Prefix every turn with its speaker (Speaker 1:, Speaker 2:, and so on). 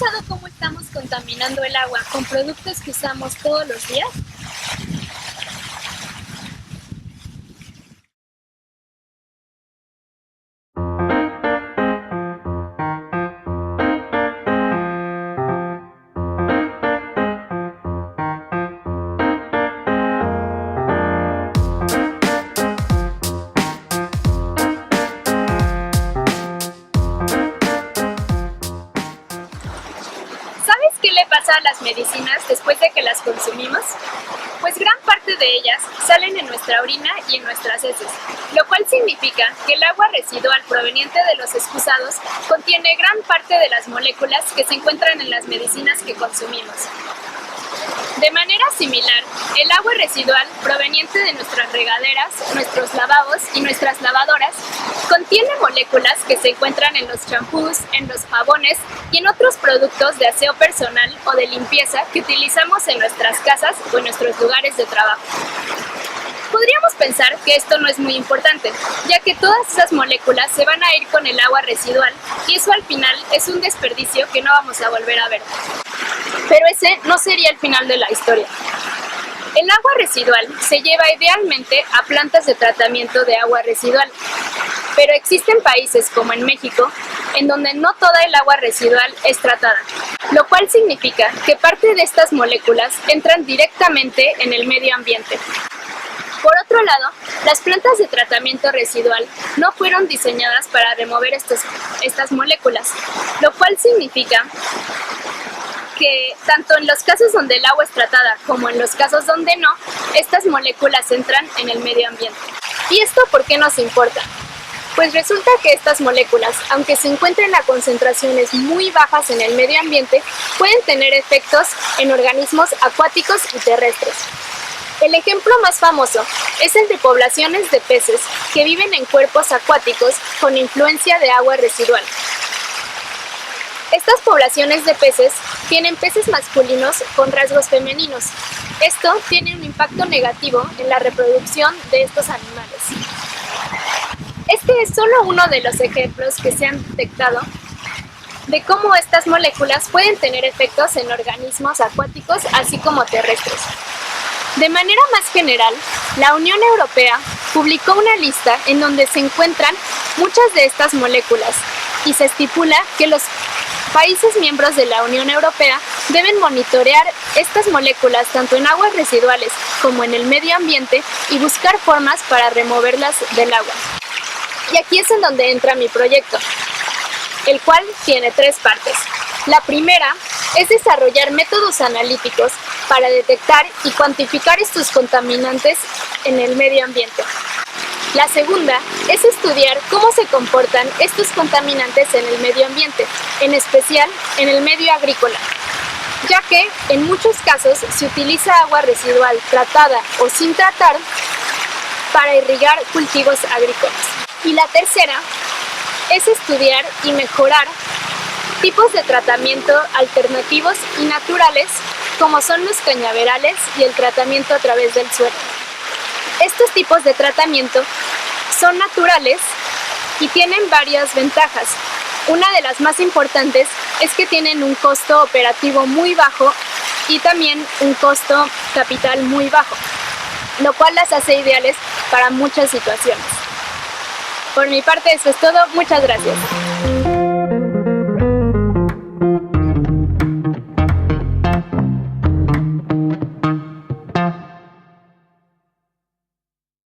Speaker 1: pensado cómo estamos contaminando el agua con productos que usamos todos los días? ¿Sabes qué le pasa a las medicinas después de que las consumimos? Pues gran parte de ellas salen en nuestra orina y en nuestras heces, lo cual significa que el agua residual proveniente de los excusados contiene gran parte de las moléculas que se encuentran en las medicinas que consumimos. De manera similar, el agua residual proveniente de nuestras regaderas, nuestros lavabos y nuestras lavadoras contiene moléculas que se encuentran en los champús, en los jabones y en otros productos de aseo personal o de limpieza que utilizamos en nuestras casas o en nuestros lugares de trabajo. Podríamos pensar que esto no es muy importante, ya que todas esas moléculas se van a ir con el agua residual y eso al final es un desperdicio que no vamos a volver a ver. Pero ese no sería el final de la historia. El agua residual se lleva idealmente a plantas de tratamiento de agua residual, pero existen países como en México en donde no toda el agua residual es tratada, lo cual significa que parte de estas moléculas entran directamente en el medio ambiente. Por otro lado, las plantas de tratamiento residual no fueron diseñadas para remover estas moléculas, lo cual significa que tanto en los casos donde el agua es tratada como en los casos donde no, estas moléculas entran en el medio ambiente. ¿Y esto por qué nos importa? Pues resulta que estas moléculas, aunque se encuentren a concentraciones muy bajas en el medio ambiente, pueden tener efectos en organismos acuáticos y terrestres. El ejemplo más famoso es el de poblaciones de peces que viven en cuerpos acuáticos con influencia de agua residual. Estas poblaciones de peces tienen peces masculinos con rasgos femeninos. Esto tiene un impacto negativo en la reproducción de estos animales. Este es solo uno de los ejemplos que se han detectado de cómo estas moléculas pueden tener efectos en organismos acuáticos así como terrestres. De manera más general, la Unión Europea publicó una lista en donde se encuentran muchas de estas moléculas y se estipula que los países miembros de la Unión Europea deben monitorear estas moléculas tanto en aguas residuales como en el medio ambiente y buscar formas para removerlas del agua. Y aquí es en donde entra mi proyecto, el cual tiene 3 partes. La primera es desarrollar métodos analíticos para detectar y cuantificar estos contaminantes en el medio ambiente. La segunda es estudiar cómo se comportan estos contaminantes en el medio ambiente, en especial en el medio agrícola, ya que en muchos casos se utiliza agua residual tratada o sin tratar para irrigar cultivos agrícolas. Y la tercera es estudiar y mejorar tipos de tratamiento alternativos y naturales como son los cañaverales y el tratamiento a través del suelo. Estos tipos de tratamiento son naturales y tienen varias ventajas. Una de las más importantes es que tienen un costo operativo muy bajo y también un costo capital muy bajo, lo cual las hace ideales para muchas situaciones. Por mi parte eso es todo, muchas gracias.